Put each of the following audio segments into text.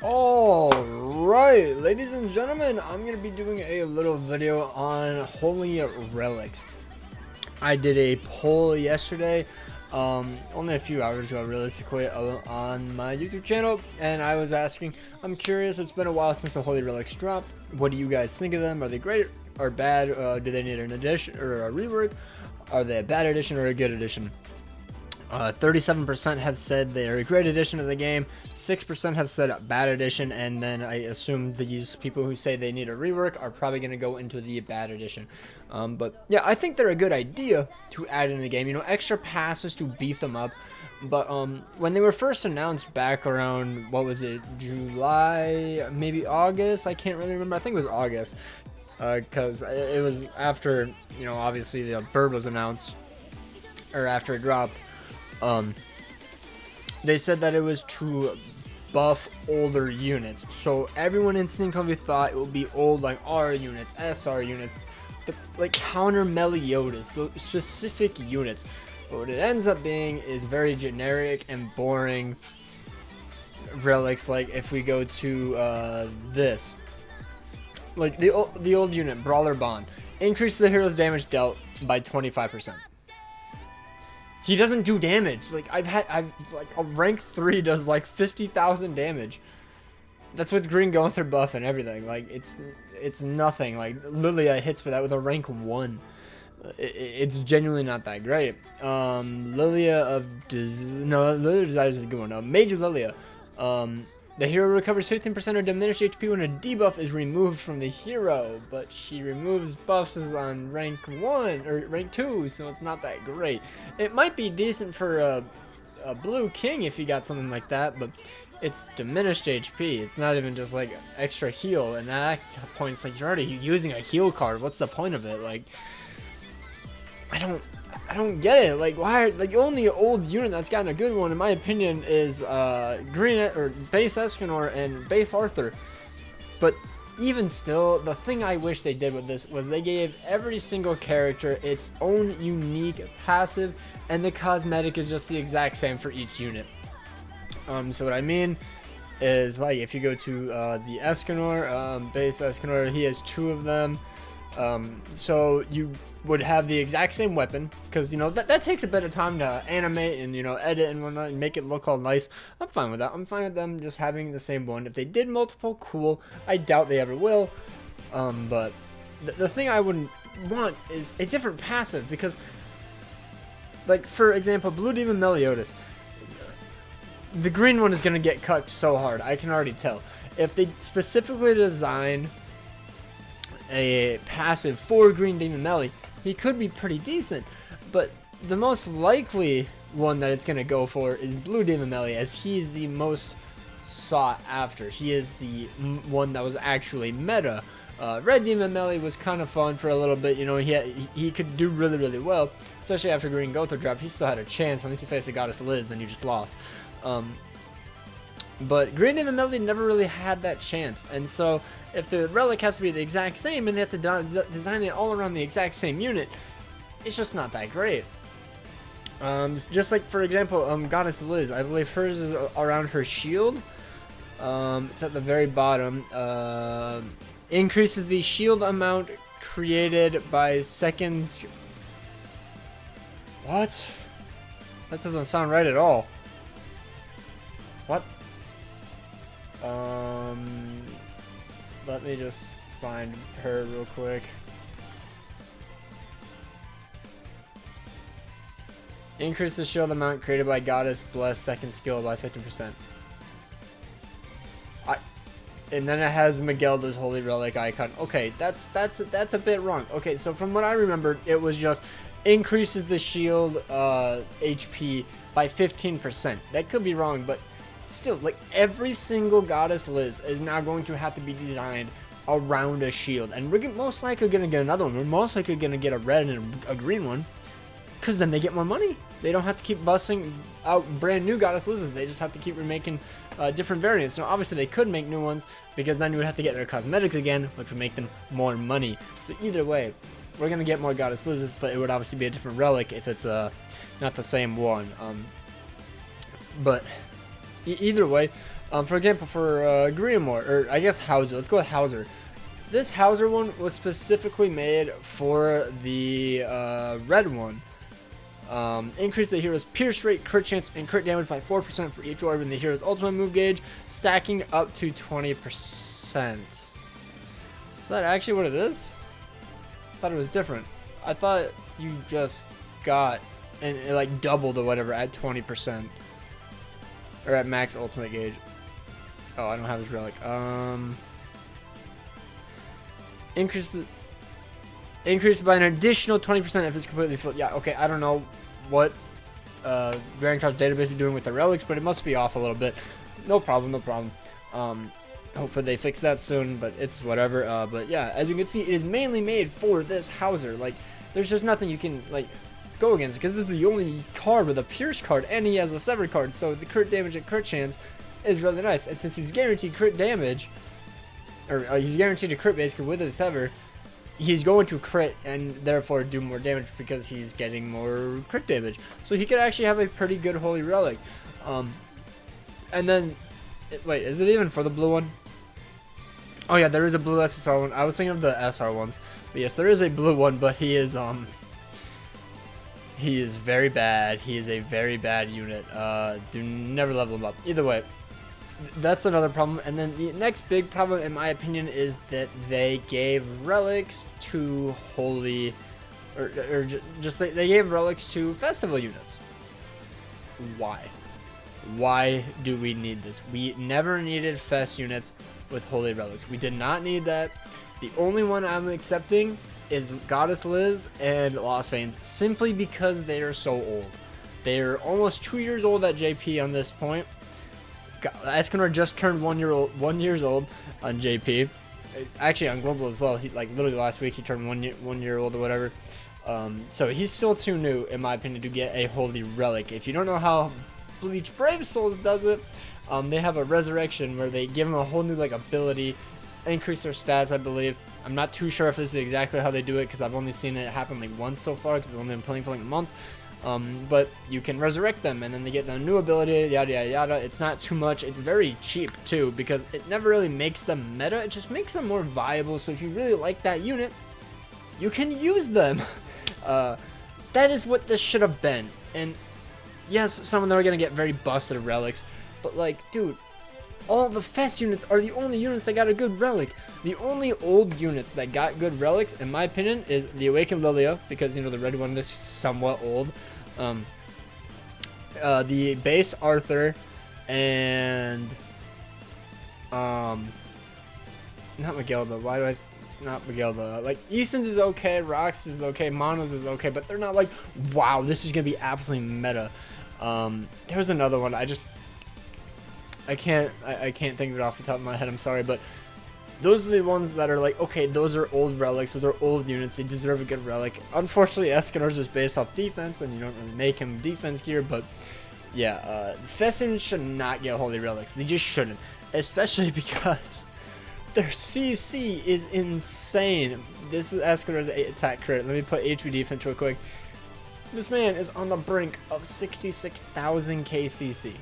Alright, ladies and gentlemen, I'm going to be doing a little video on Holy Relics. I did a poll yesterday, only a few hours ago realistically, on my YouTube channel, and I was asking, I'm curious, it's been a while since the Holy Relics dropped. What do you guys think of them? Are they great or bad? Do they need an addition or a rework? Are they a bad addition or a good addition? 37% have said they're a great addition to the game, 6% have said a bad addition, and then I assume these people who say they need a rework are probably going to go into the bad addition. But yeah, I think they're a good idea to add in the game, you know, extra passes to beef them up. But when they were first announced back around, what was it, July, maybe August, I can't really remember, I think it was August, because it was after, you know, obviously the bird was announced, or after it dropped. They said that it was to buff older units, so everyone instinctively thought it would be old, like R units, SR units, like counter Meliodas, those specific units. But what it ends up being is very generic and boring relics. Like if we go to this, like the old unit, Brawler Bond, increase the hero's damage dealt by 25%. He doesn't do damage. Like I've like a rank 3 does like 50,000 damage. That's with Green Ganther buff and everything. Like it's nothing. Like Lilia hits for that with a rank 1. It's genuinely not that great. Lilia of Lilia Desire is a good one. Mage Lilia. The hero recovers 15% of diminished HP when a debuff is removed from the hero, but she removes buffs on rank 1 or rank 2, so it's not that great. It might be decent for a blue king if you got something like that, but it's diminished HP. It's not even just like extra heal, and at that point it's like you're already using a heal card. What's the point of it? Like, I don't get it. Like, why? Like, the only old unit that's gotten a good one, in my opinion, is Green or Base Escanor and Base Arthur. But even still, the thing I wish they did with this was they gave every single character its own unique passive, and the cosmetic is just the exact same for each unit. So what I mean is, like, if you go to the Escanor, Base Escanor, he has 2 of them. So you would have the exact same weapon, because you know that takes a bit of time to animate and, you know, edit and whatnot and make it look all nice. I'm fine with that. I'm fine with them just having the same one. If they did multiple, cool. I doubt they ever will. But the thing I wouldn't want is a different passive, because, like, for example, Blue Demon Meliodas, the green one is going to get cut so hard. I can already tell. If they specifically design a passive for Green Demon Melly, he could be pretty decent, but the most likely one that it's going to go for is Blue Demon Melly, as he's the most sought after. He is the one that was actually meta. Red Demon Melly was kind of fun for a little bit, you know, he could do really well, especially after Green Gotha dropped. He still had a chance, unless you face a Goddess Liz, then you just lost. But Green Demon Melody never really had that chance, and so if the relic has to be the exact same and they have to design it all around the exact same unit, it's just not that great. Just like, for example, Goddess Liz, I believe hers is around her shield. It's at the very bottom. Increases the shield amount created by seconds. What? That doesn't sound right at all. What? Let me just find her real quick. Increase the shield amount created by Goddess Bless second skill by 50%. And then it has Miguelda's Holy Relic icon. Okay, that's a bit wrong. Okay, so from what I remember, it was just increases the shield HP by 15%. That could be wrong, but still, like, every single Goddess Liz is now going to have to be designed around a shield, and we're most likely going to get another one. We're most likely going to get a red and a green one, because then they get more money. They don't have to keep busting out brand new Goddess Liz's. They just have to keep remaking different variants. Now, obviously, they could make new ones, because then you would have to get their cosmetics again, which would make them more money. So either way, we're going to get more Goddess Liz's, but it would obviously be a different relic if it's not the same one. But either way, For example, for Grimoire, or I guess Hauser. Let's go with Hauser. This Hauser one was specifically made for the red one. Increase the hero's pierce rate, crit chance, and crit damage by 4% for each orb in the hero's ultimate move gauge, stacking up to 20%. Is that actually what it is? I thought it was different. I thought you just got and it like doubled or whatever at 20%. Or at max ultimate gauge. Oh, I don't have his relic. Increase by an additional 20% if it's completely filled. Yeah, okay, I don't know what Grand Cross database is doing with the relics, but it must be off a little bit. No problem, no problem. Hopefully they fix that soon, but it's whatever. But yeah, as you can see, it is mainly made for this Hauser. Like, there's just nothing you can like go against, because this is the only card with a Pierce card, and he has a Sever card, so the crit damage and crit chance is really nice. And since he's guaranteed crit damage, or he's guaranteed a crit basically with his Sever, he's going to crit and therefore do more damage because he's getting more crit damage. So he could actually have a pretty good Holy Relic. And then, wait, is it even for the blue one? Oh yeah, there is a blue SSR one. I was thinking of the SR ones. But yes, there is a blue one, but he is very bad. He is a very bad unit. Do never level him up. Either way, that's another problem. And then the next big problem, in my opinion, is that they gave relics to holy, or just they gave relics to festival units. Why? Why do we need this? We never needed fest units with holy relics. We did not need that. The only one I'm accepting is Goddess Liz and Lost Veins, simply because they are so old. They are almost 2 years old at JP on this point. Escanor just turned 1 year old on JP. Actually on Global as well. He like literally last week he turned 1 year old or whatever. So he's still too new, in my opinion, to get a holy relic. If you don't know how Bleach Brave Souls does it, they have a resurrection where they give him a whole new like ability, increase their stats, I believe. I'm not too sure if this is exactly how they do it, because I've only seen it happen like once so far, because I've only been playing for like a month. But you can resurrect them, and then they get the new ability, yada yada yada. It's not too much. It's very cheap too, because it never really makes them meta. It just makes them more viable. So if you really like that unit, you can use them. That is what this should have been. And yes, some of them are gonna get very busted relics, but like, dude, all the fest units are the only units that got a good relic. The only old units that got good relics, in my opinion, is the Awakened Lilia, because, you know, the red one is somewhat old. The base Arthur, and not Magelda. Why do I? It's not Magelda. Like, Eason's is okay, Rox is okay, Mono's is okay, but they're not like, wow, this is gonna be absolutely meta. There's another one. I can't think of it off the top of my head. I'm sorry, but those are the ones that are like, okay, those are old relics, those are old units, they deserve a good relic. Unfortunately, Escanor's is based off defense, and you don't really make him defense gear, but yeah, Fessin should not get holy relics. They just shouldn't, especially because their CC is insane. This is Escanor's attack crit. Let me put HP defense real quick. This man is on the brink of 66,000 KCC.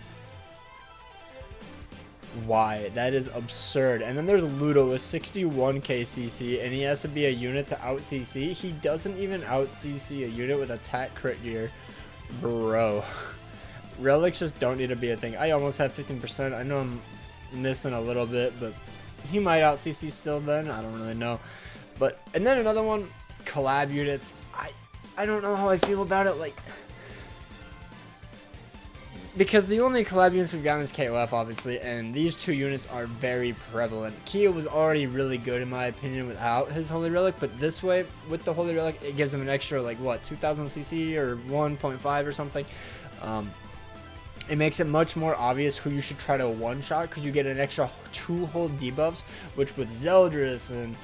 Why? That is absurd. And then there's Ludo with 61 KCC, and he has to be a unit to out CC. He doesn't even out CC a unit with attack crit gear. Bro. Relics just don't need to be a thing. I almost have 15%. I know I'm missing a little bit, but he might out CC still then. I don't really know. But, and then another one, collab units. I don't know how I feel about it. Like, because the only collab units we've gotten is KOF, obviously, and these two units are very prevalent. Kyo was already really good, in my opinion, without his Holy Relic, but this way, with the Holy Relic, it gives him an extra, like, what, 2,000 CC or 1.5 or something. It makes it much more obvious who you should try to one-shot, because you get an extra 2 whole debuffs, which with Zeldris and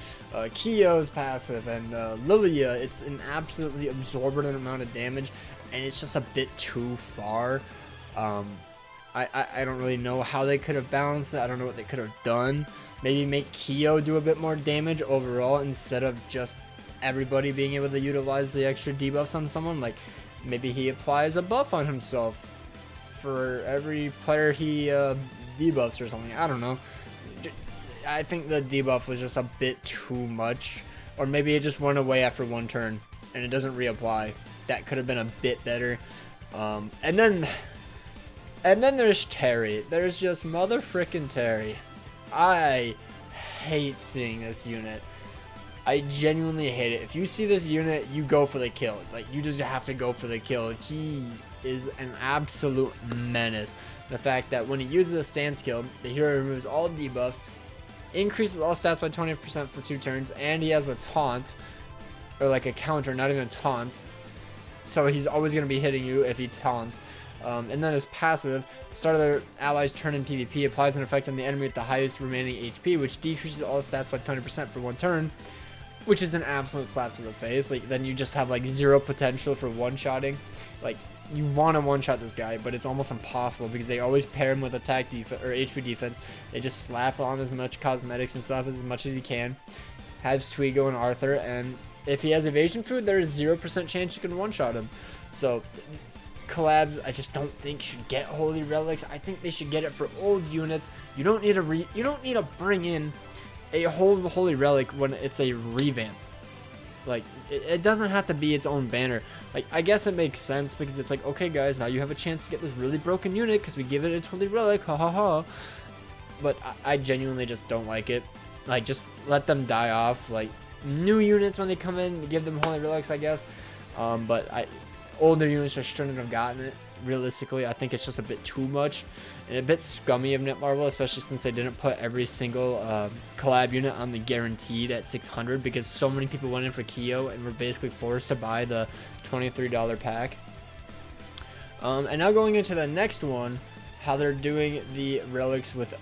Kyo's passive and Lilia, it's an absolutely absorbent amount of damage, and it's just a bit too far. I don't really know how they could have balanced it. I don't know what they could have done. Maybe make Kyo do a bit more damage overall instead of just everybody being able to utilize the extra debuffs on someone. Like, maybe he applies a buff on himself for every player he debuffs or something. I don't know. I think the debuff was just a bit too much, or maybe it just went away after one turn and it doesn't reapply. That could have been a bit better. And then there's Terry. There's just mother frickin' Terry. I hate seeing this unit. I genuinely hate it. If you see this unit, you go for the kill. Like, you just have to go for the kill. He is an absolute menace. The fact that when he uses a stand skill, the hero removes all debuffs, increases all stats by 20% for 2 turns, and he has a taunt, or like a counter, not even a taunt. So he's always going to be hitting you if he taunts. And then his passive, the start of their allies' turn in PvP, applies an effect on the enemy with the highest remaining HP, which decreases all stats by 20% for 1 turn, which is an absolute slap to the face. Like, then you just have like 0 potential for one-shotting. Like, you want to one-shot this guy, but it's almost impossible because they always pair him with attack defense or HP defense. They just slap on as much cosmetics and stuff as much as he can. Has Twigo and Arthur, and if he has evasion food, there is 0% chance you can one-shot him. So collabs, I just don't think should get Holy Relics. I think they should get it for old units. You don't need to bring in a whole Holy Relic when it's a revamp. Like, it doesn't have to be its own banner. Like, I guess it makes sense because it's like, okay guys, now you have a chance to get this really broken unit because we give it its Holy Relic, ha ha ha. But I genuinely just don't like it. Like, just let them die off. Like, new units when they come in, give them Holy Relics, I guess. But older units just shouldn't have gotten it. Realistically, I think it's just a bit too much and a bit scummy of Netmarble, especially since they didn't put every single collab unit on the guaranteed at 600 because so many people went in for Kyo and were basically forced to buy the $23 pack. And now going into the next one, how they're doing the relics with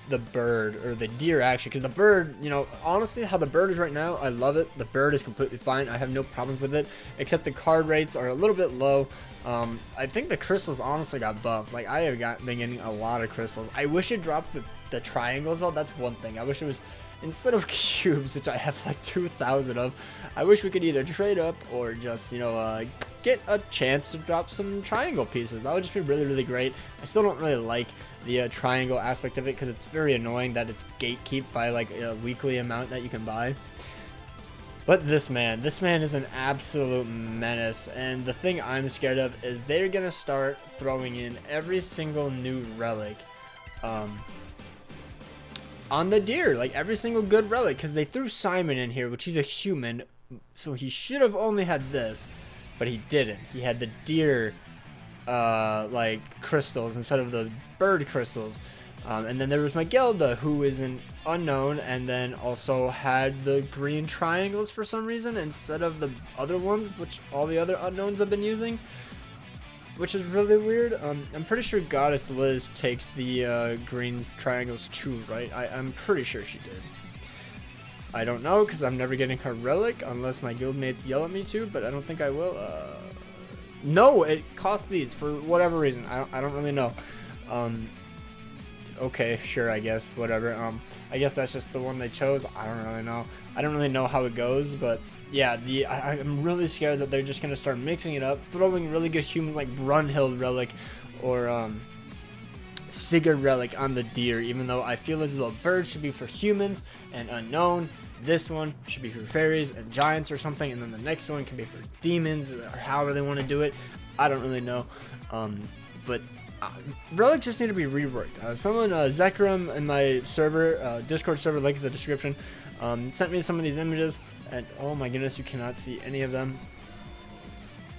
the bird, or the deer actually, because the bird, you know, honestly how the bird is right now, I love it. The bird is completely fine. I have no problems with it, except the card rates are a little bit low. I think the crystals honestly got buffed. Like, I have been getting a lot of crystals. I wish it dropped the triangles though. That's one thing. I wish it was, instead of cubes, which I have like 2,000 of, I wish we could either trade up or just, you know, get a chance to drop some triangle pieces. That would just be really, really great. I still don't really like the triangle aspect of it because it's very annoying that it's gatekeep by like a weekly amount that you can buy. But this man is an absolute menace, and the thing I'm scared of is they're gonna start throwing in every single new relic on the deer, like every single good relic, because they threw Simon in here, which he's a human, so he should have only had this, but he didn't. He had the deer like crystals instead of the bird crystals. And then there was Magelda, who is an unknown, and then also had the green triangles for some reason instead of the other ones, which all the other unknowns have been using, which is really weird. I'm pretty sure Goddess Liz takes the green triangles too, right? I'm pretty sure she did. I don't know, because I'm never getting her relic unless my guildmates yell at me to, but I don't think I will. No, it costs these for whatever reason. I don't really know. Okay, sure, I guess, whatever. I guess that's just the one they chose. I don't really know. I don't really know how it goes, but yeah, I'm really scared that they're just gonna start mixing it up, throwing really good humans like Brunhild relic or Sigurd relic on the deer, even though I feel as though bird should be for humans and unknown. This one should be for fairies and giants or something, and then the next one can be for demons or however they want to do it. I don't really know, but relics just need to be reworked. Someone, Zekram in my server, Discord server, link in the description, sent me some of these images, and oh my goodness, you cannot see any of them,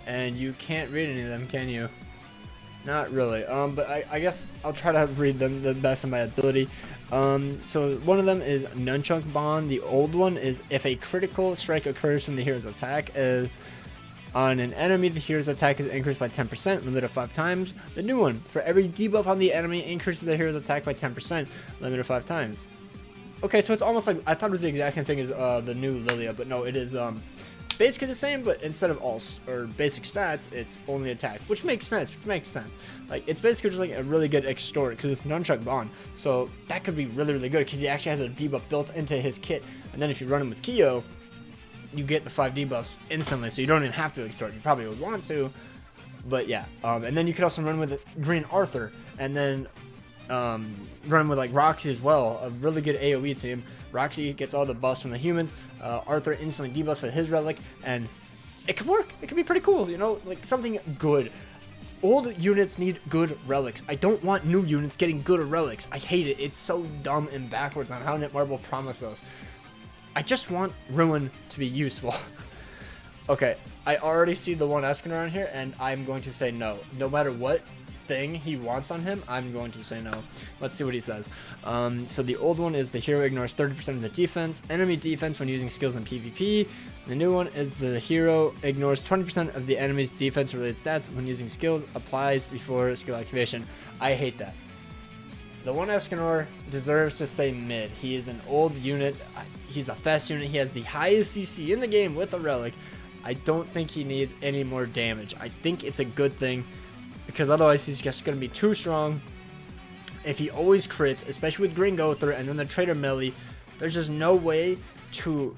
and you can't read any of them, can you? Not really. But I guess I'll try to read them the best of my ability. So one of them is Nunchuk Bond. The old one is if a critical strike occurs from the hero's attack on an enemy, the hero's attack is increased by 10%, limit of 5 times. The new one, for every debuff on the enemy, increases the hero's attack by 10%, limit of 5 times. Okay, so it's almost like, I thought it was the exact same thing as the new Lilia, but no, it is basically the same, but instead of all or basic stats, it's only attack, which makes sense. Like, it's basically just like a really good extort because it's Nunchuk Bond, so that could be really, really good because he actually has a debuff built into his kit, and then if you run him with Kyo, you get the 5 debuffs instantly, so you don't even have to extort. You probably would want to, but yeah. And then you could also run with Green Arthur, and then run with like Roxy as well, a really good AoE team. Roxy gets all the buffs from the humans. Arthur instantly debuffs with his relic, and it could work. It could be pretty cool, you know, like something good. Old units need good relics. I don't want new units getting good relics. I hate it. It's so dumb and backwards on how Netmarble promised us. I just want Ruin to be useful. Okay, I already see the one Escanor on here, and I'm going to say no. No matter what thing he wants on him, I'm going to say no. Let's see what he says. So the old one is the hero ignores 30% of the defense, enemy defense when using skills in PvP. The new one is the hero ignores 20% of the enemy's defense related stats when using skills, applies before skill activation. I hate that. The one Escanor deserves to stay mid. He is an old unit. He's a fast unit. He has the highest CC in the game with a relic. I don't think he needs any more damage. I think it's a good thing, because otherwise he's just going to be too strong. If he always crits, especially with Green Gother and then the Traitor Melee, there's just no way to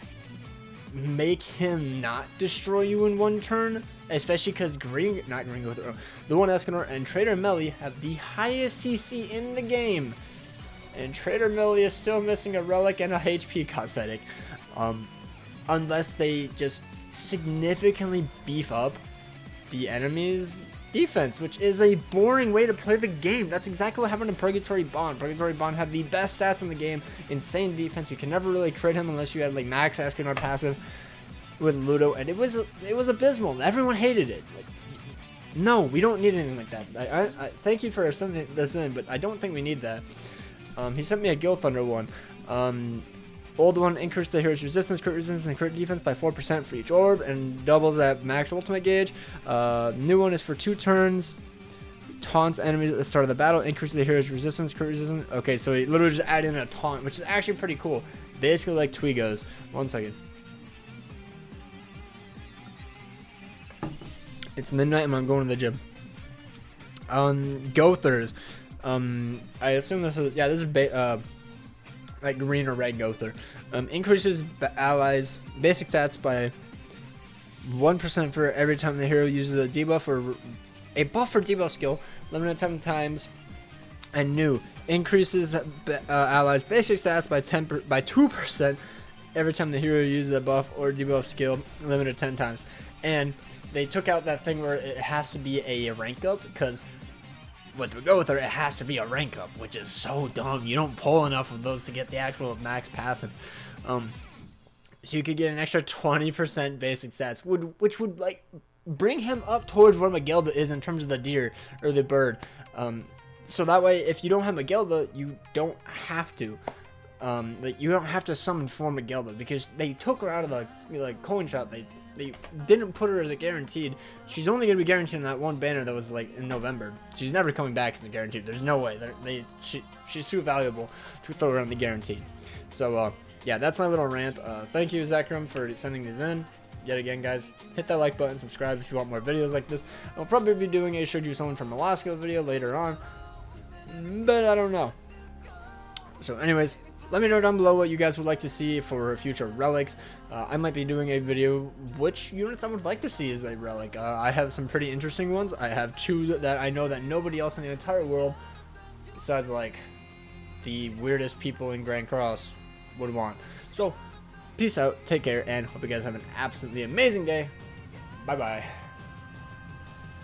make him not destroy you in one turn, especially because the one Escanor and Traitor Melee have the highest CC in the game, and Traitor Melee is still missing a relic and a HP cosmetic, unless they just significantly beef up the enemy's defense, which is a boring way to play the game. That's exactly what happened in Purgatory Bond. Purgatory Bond had the best stats in the game, insane defense. You can never really crit him unless you had like max Escanor passive with Ludo, and it was abysmal. Everyone hated it. Like, no, we don't need anything like that. I thank you for sending this in, but I don't think we need that. He sent me a Guild Thunder one. Old one increased the hero's resistance, crit resistance, and crit defense by 4% for each orb, and doubles at max ultimate gauge. New one is for 2 turns. Taunts enemies at the start of the battle, increases the hero's resistance, crit resistance. Okay, so he literally just added in a taunt, which is actually pretty cool. Basically like Twigos. 1 second. It's midnight and I'm going to the gym. Gothers. I assume this is, yeah, this is like green or red Gother. Increases allies basic stats by 1% for every time the hero uses a debuff or a buff or debuff skill, limited 10 times. And new increases allies basic stats by 2% every time the hero uses a buff or debuff skill, limited 10 times. And they took out that thing where it has to be a rank up, because with the Gother, it has to be a rank up, which is so dumb. You don't pull enough of those to get the actual max passive. So you could get an extra 20% basic stats, which would like bring him up towards where Magelda is in terms of the deer or the bird. So that way, if you don't have Magelda, you don't have to. Like you don't have to summon for Magelda, because they took her out of the coin shop. They didn't put her as a guaranteed. She's only going to be guaranteed in that one banner that was like in November. She's never coming back as a guaranteed. There's no way. She's too valuable to throw around the guaranteed. So yeah, that's my little rant. Thank you, Zachram, for sending these in. Yet again, guys, hit that like button, subscribe if you want more videos like this. I'll probably be doing a Showed You Someone from Alaska video later on, but I don't know. So anyways, let me know down below what you guys would like to see for future relics. I might be doing a video which units I would like to see as a relic. I have some pretty interesting ones. I have 2 that I know that nobody else in the entire world, besides like the weirdest people in Grand Cross, would want. So peace out, take care, and hope you guys have an absolutely amazing day. Bye bye.